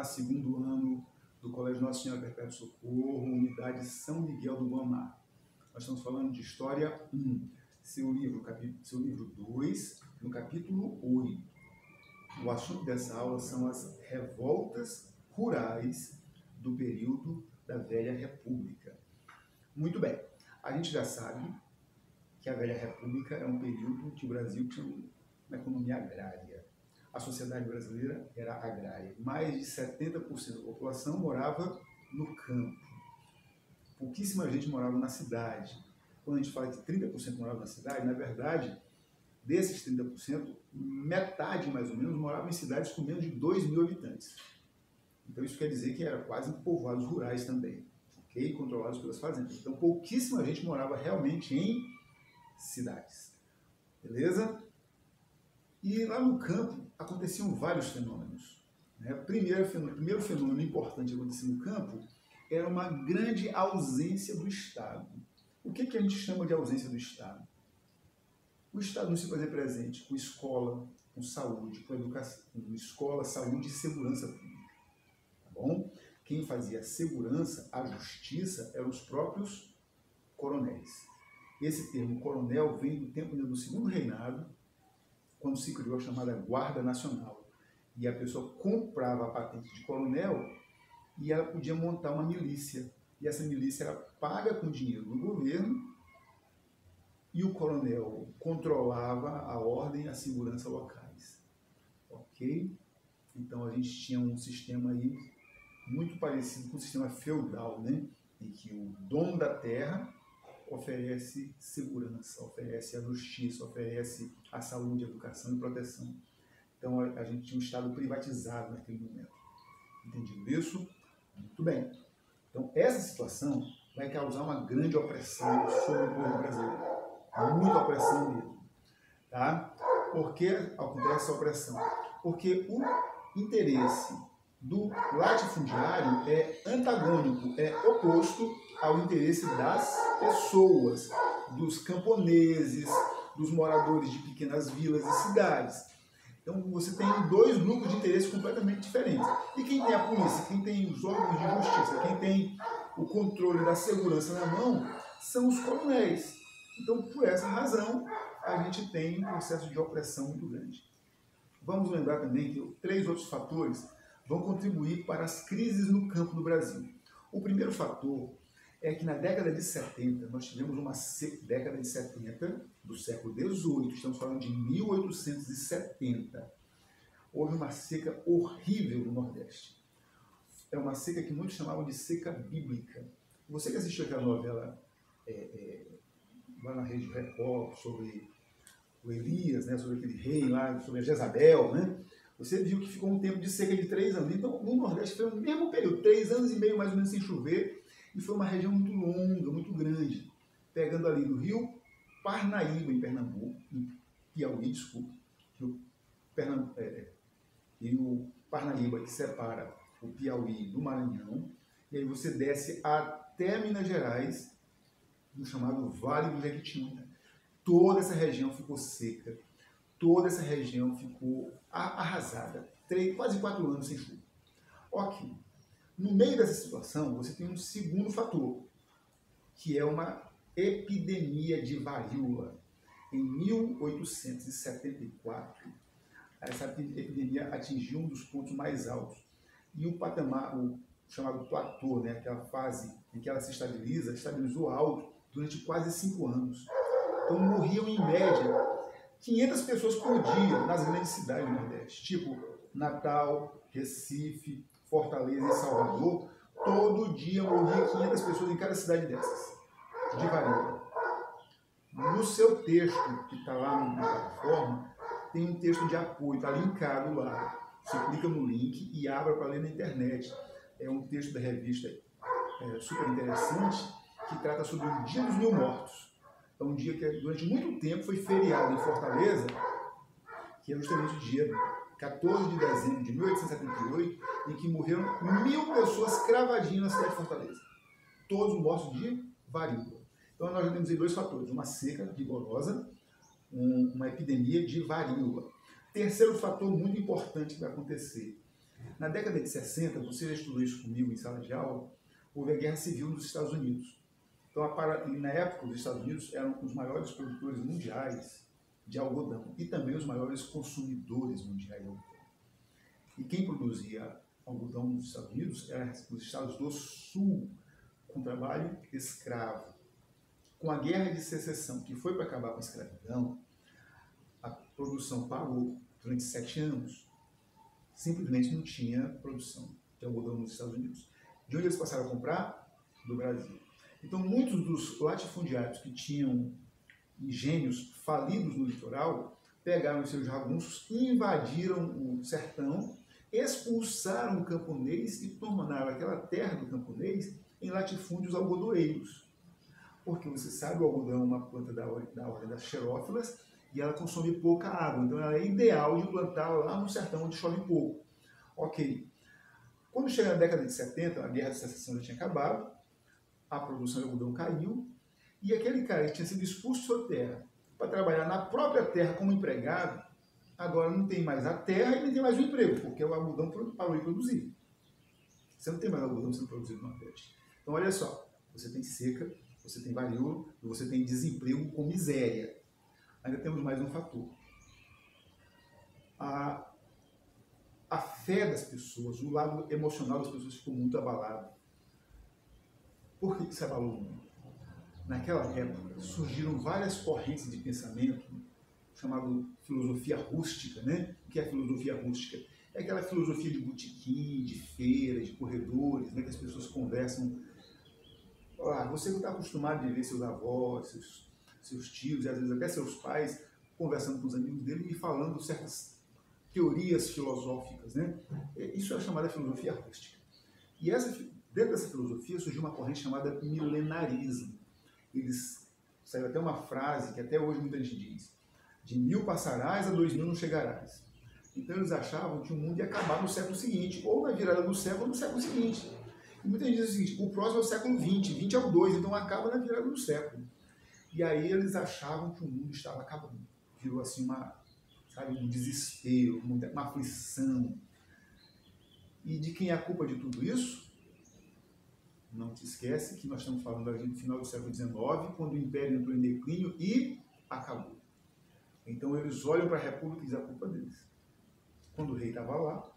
Olá, segundo ano do Colégio Nossa Senhora Perpétuo Socorro, unidade São Miguel do Guamá. Nós estamos falando de História 1, seu livro 2, no capítulo 8. O assunto dessa aula são as revoltas rurais do período da Velha República. Muito bem, a gente já sabe que a Velha República é um período que o Brasil tinha uma economia agrária. A sociedade brasileira era agrária. Mais de 70% da população morava no campo. Pouquíssima gente morava na cidade. Quando a gente fala que 30% morava na cidade, na verdade, desses 30%, metade mais ou menos morava em cidades com menos de 2.000 habitantes. Então isso quer dizer que eram quase povoados rurais também, ok? Controlados pelas fazendas. Então pouquíssima gente morava realmente em cidades. Beleza? E lá no campo aconteciam vários fenômenos. O primeiro fenômeno importante que acontecia no campo era uma grande ausência do Estado. O que a gente chama de ausência do Estado? O Estado não se fazia presente com escola, com saúde, com educação, com escola, saúde e segurança pública. Tá bom? Quem fazia a segurança, a justiça, eram os próprios coronéis. Esse termo coronel vem do tempo do segundo reinado, quando se criou a chamada Guarda Nacional. E a pessoa comprava a patente de coronel e ela podia montar uma milícia. E essa milícia era paga com dinheiro do governo e o coronel controlava a ordem e a segurança locais. Ok? Então a gente tinha um sistema aí muito parecido com o sistema feudal, né? Em que o dono da terra oferece segurança, oferece a justiça, oferece a saúde, a educação e proteção. Então a gente tinha um Estado privatizado naquele momento. Entendido isso? Muito bem. Então essa situação vai causar uma grande opressão sobre o povo brasileiro. Muita opressão mesmo. Tá? Por que acontece essa opressão? Porque o interesse do latifundiário é antagônico, é oposto ao interesse das pessoas, dos camponeses, dos moradores de pequenas vilas e cidades. Então você tem dois grupos de interesse completamente diferentes. E quem tem a polícia, quem tem os órgãos de justiça, quem tem o controle da segurança na mão, são os coronéis. Então, por essa razão, a gente tem um processo de opressão muito grande. Vamos lembrar também que 3 outros fatores vão contribuir para as crises no campo do Brasil. O primeiro fator é que na década de 70, nós tivemos uma década de 70 do século XVIII, estamos falando de 1870. Houve uma seca horrível no Nordeste. É uma seca que muitos chamavam de seca bíblica. Você que assistiu aquela novela lá na Rede Record sobre o Elias, né, sobre aquele rei lá, sobre a Jezabel, né? Você viu que ficou um tempo de cerca de 3 anos. Então, no Nordeste foi o mesmo período, 3 anos e meio mais ou menos sem chover, e foi uma região muito longa, muito grande, pegando ali do rio Parnaíba, em Pernambuco, em Piauí, desculpa, e o Parnaíba, que separa o Piauí do Maranhão, e aí você desce até Minas Gerais, no chamado Vale do Jequitinhonha. Toda essa região ficou seca, toda essa região ficou arrasada, quase 4 anos sem chuva. Ok. No meio dessa situação, você tem um segundo fator, que é uma epidemia de varíola. Em 1874, essa epidemia atingiu um dos pontos mais altos. E o patamar, o chamado platô, né, aquela fase em que ela se estabilizou alto durante quase 5 anos. Então morriam em média 500 pessoas por dia nas grandes cidades do Nordeste, tipo Natal, Recife, Fortaleza e Salvador. Todo dia morria 500 pessoas em cada cidade dessas, de varíola. No seu texto, que está lá na plataforma, tem um texto de apoio, está linkado lá. Você clica no link e abre para ler na internet. É um texto da revista super interessante, que trata sobre o Dia dos Mil Mortos. É um dia que durante muito tempo foi feriado em Fortaleza, que é justamente o dia 14 de dezembro de 1878, em que morreram 1.000 pessoas cravadinhas na cidade de Fortaleza. Todos mortos de varíola. Então nós já temos aí 2 fatores, uma seca rigorosa, uma epidemia de varíola. Terceiro fator muito importante que vai acontecer. Na década de 60, você já estudou isso comigo em sala de aula, houve a Guerra Civil nos Estados Unidos. Então, na época, os Estados Unidos eram os maiores produtores mundiais de algodão e também os maiores consumidores mundiais de algodão. E quem produzia algodão nos Estados Unidos eram os estados do Sul, com trabalho escravo. Com a Guerra de Secessão, que foi para acabar com a escravidão, a produção parou durante 7 anos. Simplesmente não tinha produção de algodão nos Estados Unidos. De onde eles passaram a comprar? Do Brasil. Então, muitos dos latifundiários que tinham engenhos falidos no litoral pegaram os seus jagunços, invadiram o sertão, expulsaram o camponês e tornaram aquela terra do camponês em latifúndios algodoeiros. Porque você sabe, o algodão é uma planta da ordem das xerófilas e ela consome pouca água. Então, ela é ideal de plantar lá no sertão onde chove pouco. Ok. Quando chega na década de 70, a Guerra de Secessão já tinha acabado, a produção de algodão caiu, e aquele cara que tinha sido expulso de sua terra para trabalhar na própria terra como empregado, agora não tem mais a terra e nem tem mais o emprego, porque o algodão parou de produzir. Você não tem mais algodão sendo produzido no Nordeste. Então, olha só, você tem seca, você tem varíola e você tem desemprego com miséria. Ainda temos mais um fator. A fé das pessoas, o lado emocional das pessoas ficou muito abalado. Por que se abalou muito? Naquela época surgiram várias correntes de pensamento, chamado filosofia rústica, né? O que é a filosofia rústica? É aquela filosofia de botequim, de feira, de corredores, né? Que as pessoas conversam. Você que está acostumado de ver seus avós, seus tios, e às vezes até seus pais, conversando com os amigos dele e falando certas teorias filosóficas, né? Isso é chamada filosofia rústica. E dentro dessa filosofia surgiu uma corrente chamada milenarismo. Saiu até uma frase que até hoje muita gente diz: de 1000 passarás, a 2000 não chegarás. Então eles achavam que o mundo ia acabar no século seguinte, ou na virada do século ou no século seguinte. E muita gente diz o seguinte: o próximo é o século 20, 20 é o 2, então acaba na virada do século. E aí eles achavam que o mundo estava acabando. Virou assim um desespero, uma aflição. E de quem é a culpa de tudo isso? Não te esquece que nós estamos falando ali no final do século XIX, quando o Império entrou em declínio e acabou. Então eles olham para a República e dizem a culpa deles. Quando o rei estava lá,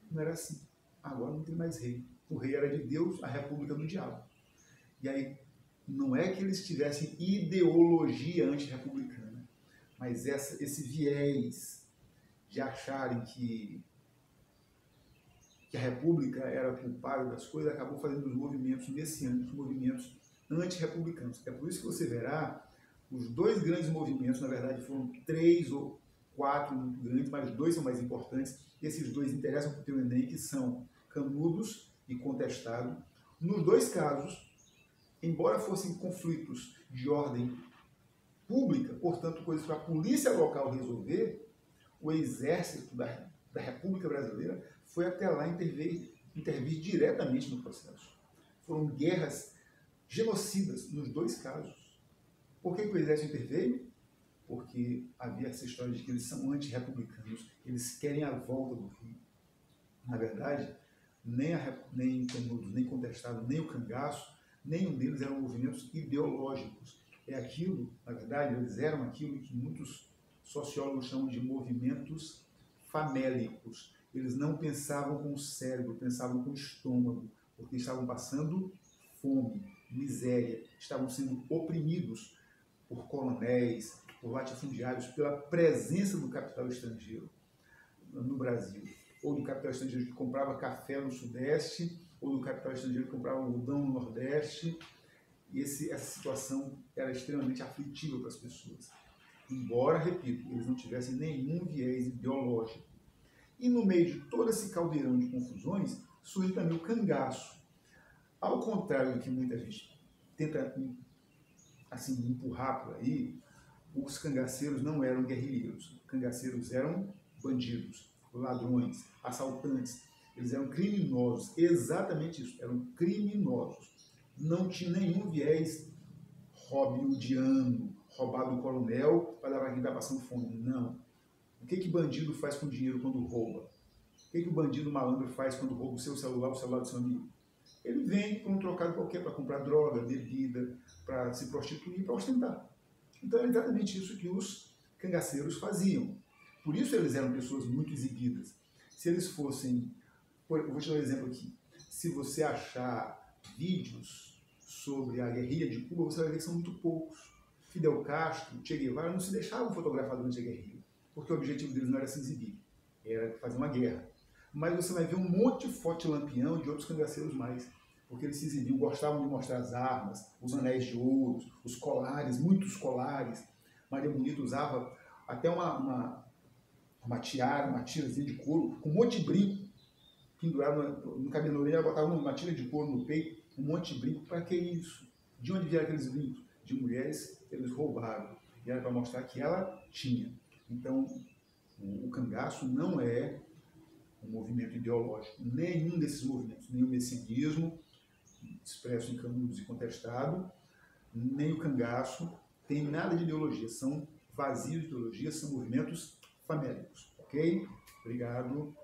não era assim. Agora não tem mais rei. O rei era de Deus, a República do diabo. E aí, não é que eles tivessem ideologia antirrepublicana, mas esse viés de acharem que a República era culpada das coisas, acabou fazendo os movimentos messiânicos, movimentos antirrepublicanos. É por isso que você verá os 2 grandes movimentos, na verdade foram 3 ou 4 muito grandes, mas 2 são mais importantes. Esses 2 interessam para o teu Enem, que são Canudos e Contestado. Nos 2 casos, embora fossem conflitos de ordem pública, portanto coisas para a polícia local resolver, o exército da República Brasileira foi até lá intervir diretamente no processo. Foram guerras genocidas nos 2 casos. Por que o exército interveio? Porque havia essa história de que eles são antirrepublicanos, eles querem a volta do Rio. Na verdade, nem Canudos, nem Contestado, nem o Cangaço, nenhum deles eram movimentos ideológicos. É aquilo, na verdade, eles eram aquilo que muitos sociólogos chamam de movimentos famélicos. Eles não pensavam com o cérebro, pensavam com o estômago, porque estavam passando fome, miséria, estavam sendo oprimidos por coronéis, por latifundiários, pela presença do capital estrangeiro no Brasil, ou do capital estrangeiro que comprava café no Sudeste, ou do capital estrangeiro que comprava algodão no Nordeste. E essa situação era extremamente aflitiva para as pessoas. Embora, repito, eles não tivessem nenhum viés ideológico. E no meio de todo esse caldeirão de confusões, surge também o cangaço. Ao contrário do que muita gente tenta assim, empurrar por aí, os cangaceiros não eram guerrilheiros. Os cangaceiros eram bandidos, ladrões, assaltantes. Eles eram criminosos, exatamente isso, eram criminosos. Não tinha nenhum viés robinhoodiano, roubar do coronel para dar para quem está passando fome. Não. O que bandido faz com dinheiro quando rouba? O que o bandido malandro faz quando rouba o celular do seu amigo? Ele vende por um trocado qualquer para comprar droga, bebida, para se prostituir, para ostentar. Então é exatamente isso que os cangaceiros faziam. Por isso eles eram pessoas muito exibidas. Se eles fossem, eu vou te dar um exemplo aqui, se você achar vídeos sobre a guerrilha de Cuba, você vai ver que são muito poucos. Fidel Castro, Che Guevara não se deixavam fotografar durante a guerrilha, porque o objetivo deles não era se exibir, era fazer uma guerra. Mas você vai ver um monte de foto de Lampião e de outros cangaceiros mais, porque eles se exibiam, gostavam de mostrar as armas, os anéis de ouro, os colares, muitos colares. Maria Bonita usava até uma tiara, uma tirazinha de couro, com um monte de brinco pendurado no cabelo da orelha, ela botava uma tira de couro no peito, um monte de brinco. Para que isso? De onde vieram aqueles brincos? De mulheres que eles roubaram. E era para mostrar que ela tinha. Então, o cangaço não é um movimento ideológico. Nenhum desses movimentos, nem o messianismo, expresso em Canudos e contestado, nem o cangaço, tem nada de ideologia. São vazios de ideologia, são movimentos famélicos. Ok? Obrigado.